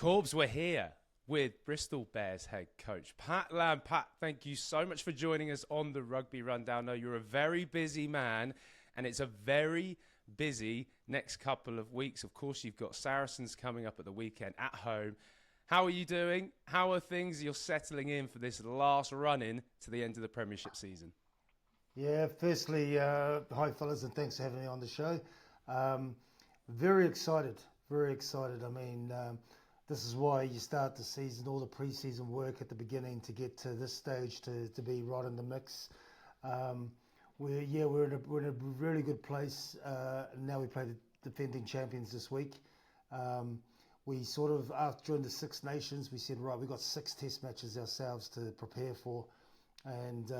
Corbs, we're here with Bristol Bears Head Coach Pat Lamb. Pat, thank you so much for joining us on the Rugby Rundown. I know you're a very busy man, and it's a very busy next couple of weeks. Of course, you've got Saracens coming up at the weekend at home. How are you doing? How are things? You're settling in for this last run-in to the end of the Premiership season. Yeah, firstly, hi fellas, and thanks for having me on the show. Very excited, very excited. This is why you start the season, all the pre-season work at the beginning to get to this stage to be right in the mix. We're in a really good place. Now we play the defending champions this week. We sort of, during the Six Nations, we said, right, we've got 6 test matches ourselves to prepare for. And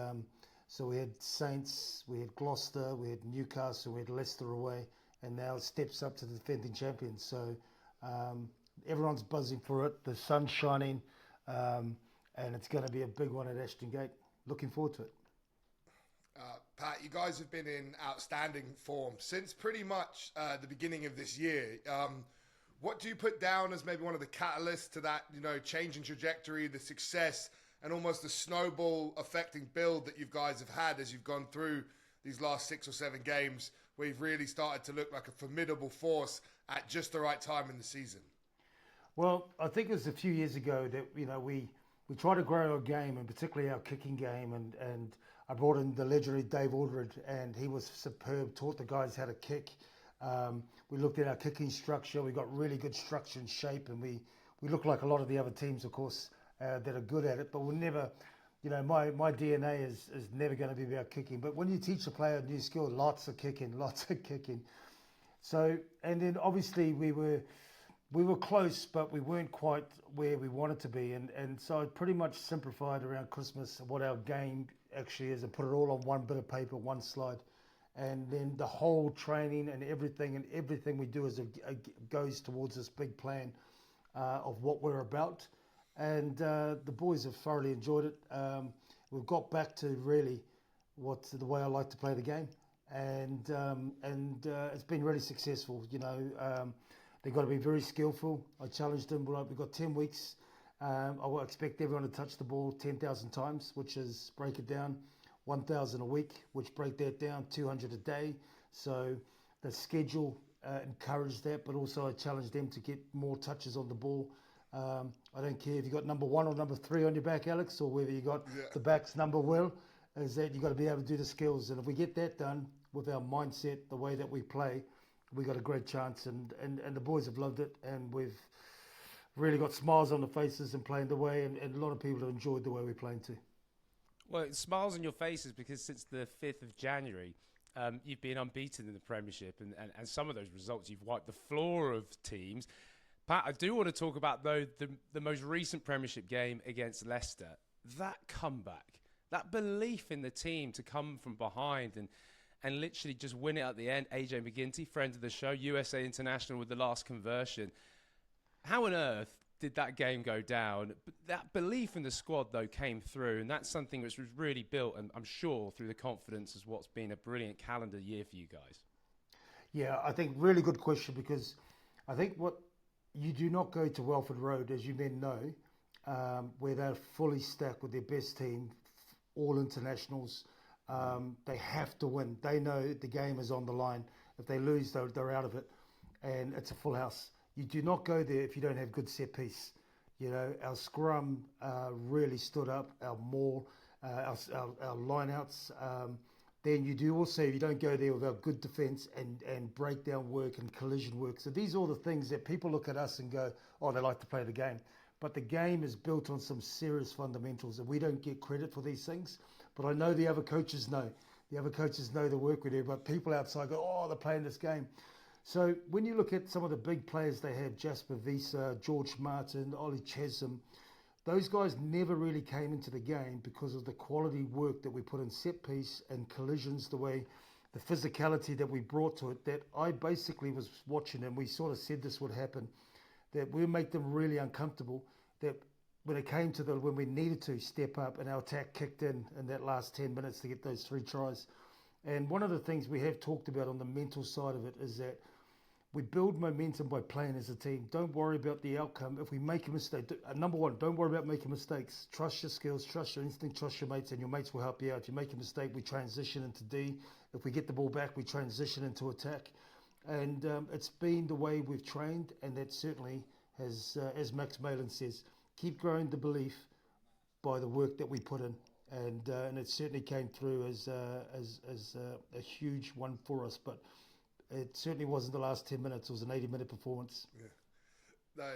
so we had Saints, we had Gloucester, we had Newcastle, we had Leicester away, and now it steps up to the defending champions. So everyone's buzzing for it. The sun's shining, and it's going to be a big one at Ashton Gate. Looking forward to it. Pat, you guys have been in outstanding form since pretty much the beginning of this year. What do you put down as maybe one of the catalysts to that, change in trajectory, the success, and almost the snowball affecting build that you guys have had as you've gone through these last 6 or 7 games, where you've really started to look like a formidable force at just the right time in the season? Well, I think it was a few years ago that we tried to grow our game, and particularly our kicking game, and I brought in the legendary Dave Aldred, and he was superb, taught the guys how to kick. We looked at our kicking structure. We got really good structure and shape, and we look like a lot of the other teams, of course, that are good at it. But we'll never, my DNA is never going to be about kicking. But when you teach a player a new skill, lots of kicking. So, and then obviously we were close, but we weren't quite where we wanted to be. And so I pretty much simplified around Christmas what our game actually is and put it all on one bit of paper, one slide. And then the whole training and everything we do goes towards this big plan of what we're about. And the boys have thoroughly enjoyed it. We've got back to really the way I like to play the game. And it's been really successful. They've got to be very skillful. I challenged them. We've got 10 weeks. I will expect everyone to touch the ball 10,000 times, which is, break it down, 1,000 a week, which break that down, 200 a day. So the schedule encouraged that, but also I challenged them to get more touches on the ball. I don't care if you got number 1 or number 3 on your back, Alex, or whether you got the back's number Will, is that you got to be able to do the skills. And if we get that done with our mindset, the way that we play, we got a great chance. And the boys have loved it, and we've really got smiles on the faces and playing the way, and a lot of people have enjoyed the way we're playing too. Well, it smiles on your faces because since the 5th of January, you've been unbeaten in the Premiership, and some of those results, you've wiped the floor of teams. Pat, I do want to talk about, though, the most recent Premiership game against Leicester. That comeback, that belief in the team to come from behind and literally just win it at the end. AJ McGinty, friend of the show, USA International with the last conversion. How on earth did that game go down? But that belief in the squad, though, came through, and that's something which was really built, and I'm sure through the confidence as what's been a brilliant calendar year for you guys. Yeah, I think really good question, because I think what you do not go to Welford Road, as you men know, where they're fully stacked with their best team, all internationals. They have to win. They know the game is on the line. If they lose, they're out of it, and it's a full house. You do not go there if you don't have good set piece. Our scrum really stood up, our maul, our line-outs. Then you do also, if you don't go there without good defence and breakdown work and collision work. So these are all the things that people look at us and go, oh, they like to play the game. But the game is built on some serious fundamentals, and we don't get credit for these things. But I know the other coaches know. The other coaches know the work we do, but people outside go, oh, they're playing this game. So when you look at some of the big players they have, Jasper Wiese, George Martin, Ollie Chesham, those guys never really came into the game because of the quality work that we put in set piece and collisions, the physicality that we brought to it, that I basically was watching, and we sort of said this would happen, that we make them really uncomfortable, that when it came to when we needed to step up, and our attack kicked in that last 10 minutes to get those 3 tries. And one of the things we have talked about on the mental side of it is that we build momentum by playing as a team. Don't worry about the outcome. If we make a mistake, number one, don't worry about making mistakes. Trust your skills, trust your instinct, trust your mates, and your mates will help you out. If you make a mistake, we transition into D. If we get the ball back, we transition into attack. And it's been the way we've trained, and that certainly has, as Max Malin says, keep growing the belief by the work that we put in. And it certainly came through as a huge one for us. But it certainly wasn't the last 10 minutes. It was an 80-minute performance. Yeah. No,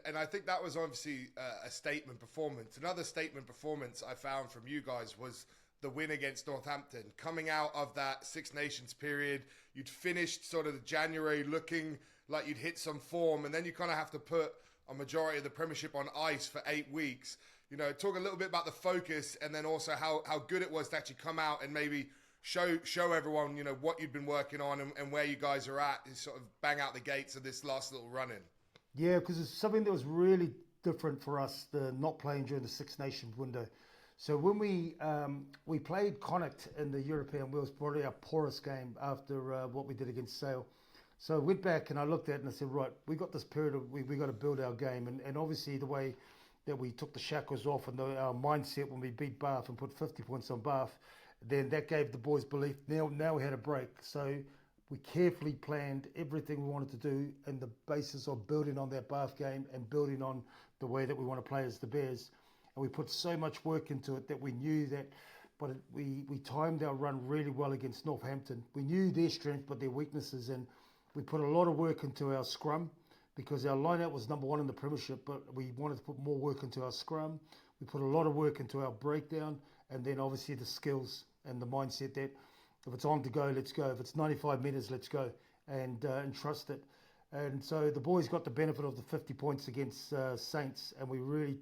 and I think that was obviously a statement performance. Another statement performance I found from you guys was the win against Northampton. Coming out of that Six Nations period, you'd finished sort of the January looking like you'd hit some form, and then you kind of have to put a majority of the Premiership on ice for 8 weeks. You know, talk a little bit about the focus, and then also how good it was to actually come out and maybe show everyone, you know, what you've been working on and where you guys are at, and sort of bang out the gates of this last little run-in. Yeah, because it's something that was really different for us, the not playing during the Six Nations window. So when we played Connacht in the European Wheels, probably our poorest game after what we did against Sale. So I went back and I looked at it and I said, right, we got this period of, we got to build our game. And obviously the way that we took the shackles off and our mindset when we beat Bath and put 50 points on Bath, then that gave the boys belief. Now we had a break. So we carefully planned everything we wanted to do in the basis of building on that Bath game and building on the way that we want to play as the Bears. And we put so much work into it that we knew that, but we timed our run really well against Northampton. We knew their strength, but their weaknesses. And we put a lot of work into our scrum because our line-out was number one in the Premiership, but we wanted to put more work into our scrum. We put a lot of work into our breakdown, and then obviously the skills and the mindset that if it's on to go, let's go. If it's 95 metres, let's go, and trust it. And so the boys got the benefit of the 50 points against Saints, and we really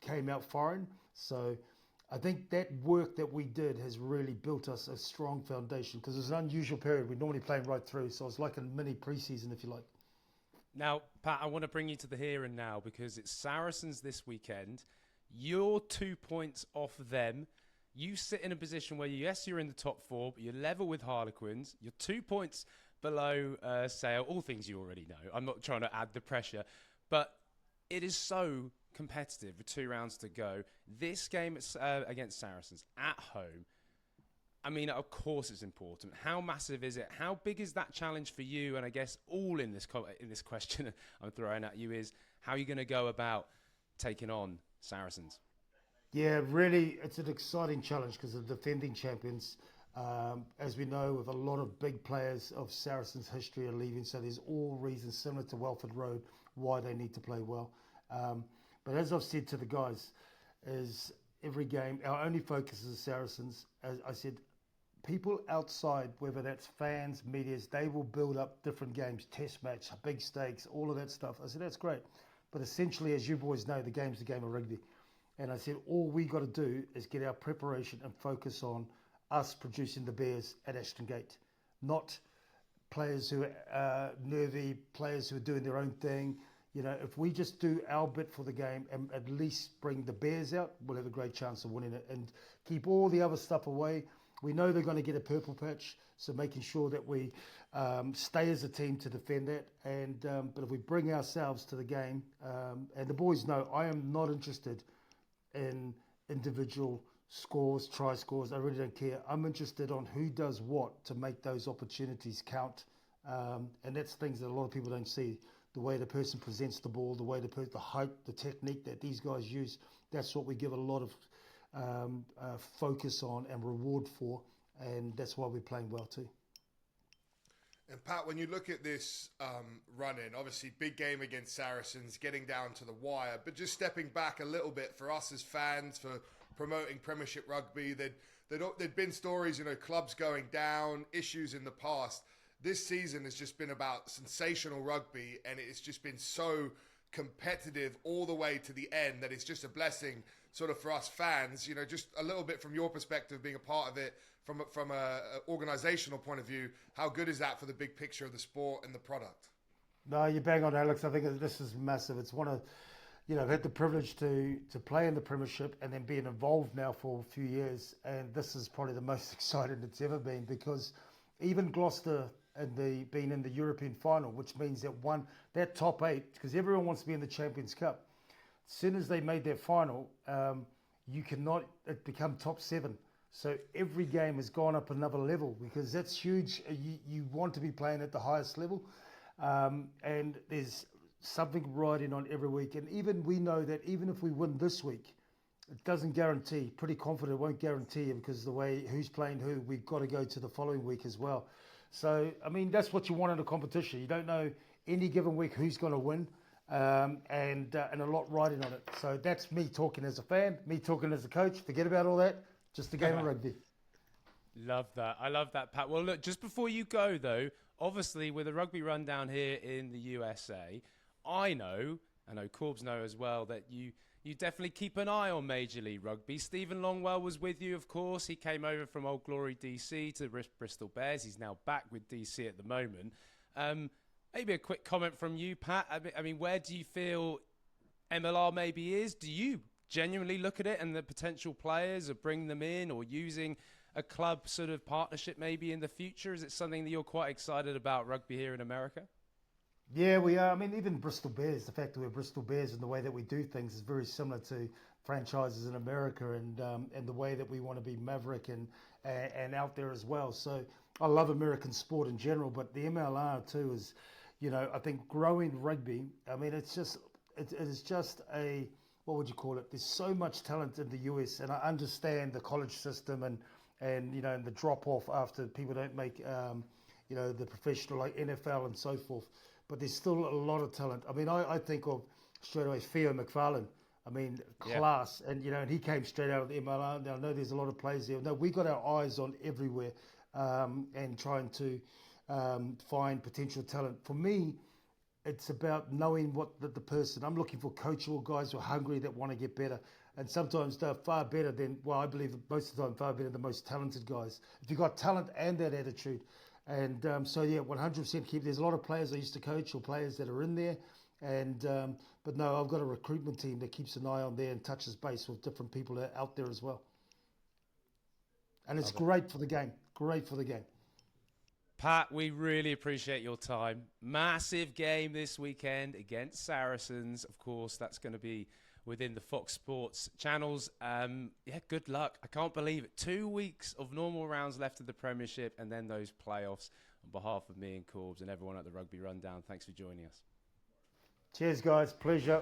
came out foreign. So I think that work that we did has really built us a strong foundation because it was an unusual period. We're normally playing right through, so it's like a mini pre-season, if you like. Now, Pat, I want to bring you to the here and now because it's Saracens this weekend. You're 2 points off them. You sit in a position where, yes, you're in the top four, but you're level with Harlequins. You're 2 points below Sale. All things you already know. I'm not trying to add the pressure. But it is so competitive with 2 rounds to go. This game against Saracens at home, I mean, of course it's important. How massive is it? How big is that challenge for you? And I guess all in this question I'm throwing at you is how are you going to go about taking on Saracens? Yeah, really, it's an exciting challenge because the defending champions, as we know, with a lot of big players of Saracens' history are leaving. So there's all reasons similar to Welford Road why they need to play well. But as I've said to the guys, is every game, our only focus is Saracens. As I said, people outside, whether that's fans, medias, they will build up different games, test match, big stakes, all of that stuff. I said, that's great. But essentially, as you boys know, the game's the game of rugby. And I said, all we got to do is get our preparation and focus on us producing the Bears at Ashton Gate, not players who are nervy, players who are doing their own thing. You know, if we just do our bit for the game and at least bring the Bears out, we'll have a great chance of winning it and keep all the other stuff away. We know they're going to get a purple patch, so making sure that we stay as a team to defend that. And but if we bring ourselves to the game, and the boys know I am not interested in individual scores, try scores. I really don't care. I'm interested on who does what to make those opportunities count. And that's things that a lot of people don't see. The way the person presents the ball, the way the height, the technique that these guys use. That's what we give a lot of focus on and reward for. And that's why we're playing well too. And Pat, when you look at this run-in, obviously big game against Saracens, getting down to the wire, but just stepping back a little bit for us as fans, for promoting Premiership Rugby, there'd been stories, you know, clubs going down, issues in the past. This season has just been about sensational rugby, and it's just been so competitive all the way to the end that it's just a blessing sort of for us fans. You know, just a little bit from your perspective, being a part of it, from a organisational point of view, how good is that for the big picture of the sport and the product? No, you bang on, Alex. I think this is massive. It's one of, you know, I've had the privilege to play in the Premiership and then being involved now for a few years, and this is probably the most exciting it's ever been because even Gloucester being in the European final, which means that top 8, because everyone wants to be in the Champions Cup. As soon as they made their final, you cannot become top 7. So every game has gone up another level, because that's huge. You want to be playing at the highest level, and there's something riding on every week. And even we know that even if we win this week, it doesn't guarantee. Pretty confident it won't guarantee you, because the way who's playing who, we've got to go to the following week as well. So I mean, that's what you want in a competition. You don't know any given week who's going to win, and a lot riding on it. So that's me talking as a fan, me talking as a coach. Forget about all that. Just a game of rugby. Love that. I love that, Pat. Well, look, just before you go, though, obviously with a rugby rundown here in the USA, I know Corbs know as well, that you definitely keep an eye on Major League Rugby. Stephen Longwell was with you, of course. He came over from Old Glory DC to the Bristol Bears. He's now back with DC at the moment. Maybe a quick comment from you, Pat. I mean, where do you feel MLR maybe is? Do you genuinely look at it and the potential players, or bring them in, or using a club sort of partnership maybe in the future? Is it something that you're quite excited about, rugby here in America? Yeah, we are. I mean, even Bristol Bears, the fact that we're Bristol Bears and the way that we do things is very similar to franchises in America, and the way that we want to be maverick and out there as well. So I love American sport in general, but the MLR too is, I think growing rugby. I mean, it is just a, what would you call it? There's so much talent in the US, and I understand the college system and the drop off after people don't make the professional, like NFL and so forth. But there's still a lot of talent. I mean, I think of straight away Theo McFarlane. I mean, class, and and he came straight out of the MLR. Now I know there's a lot of players there. No, we got our eyes on everywhere, and trying to find potential talent. For me, it's about knowing what the person. I'm looking for coachable guys who are hungry, that want to get better, and sometimes they're far better than. Well, I believe most of the time far better than the most talented guys. If you've got talent and that attitude. And 100% keep. There's a lot of players I used to coach, or players that are in there, but no, I've got a recruitment team that keeps an eye on there and touches base with different people out there as well. And it's great for the game. Great for the game. Pat, we really appreciate your time. Massive game this weekend against Saracens. Of course, that's going to be within the Fox Sports channels. Good luck. I can't believe it. 2 weeks of normal rounds left of the Premiership, and then those playoffs. On behalf of me and Corbs and everyone at the Rugby Rundown, thanks for joining us. Cheers, guys. Pleasure.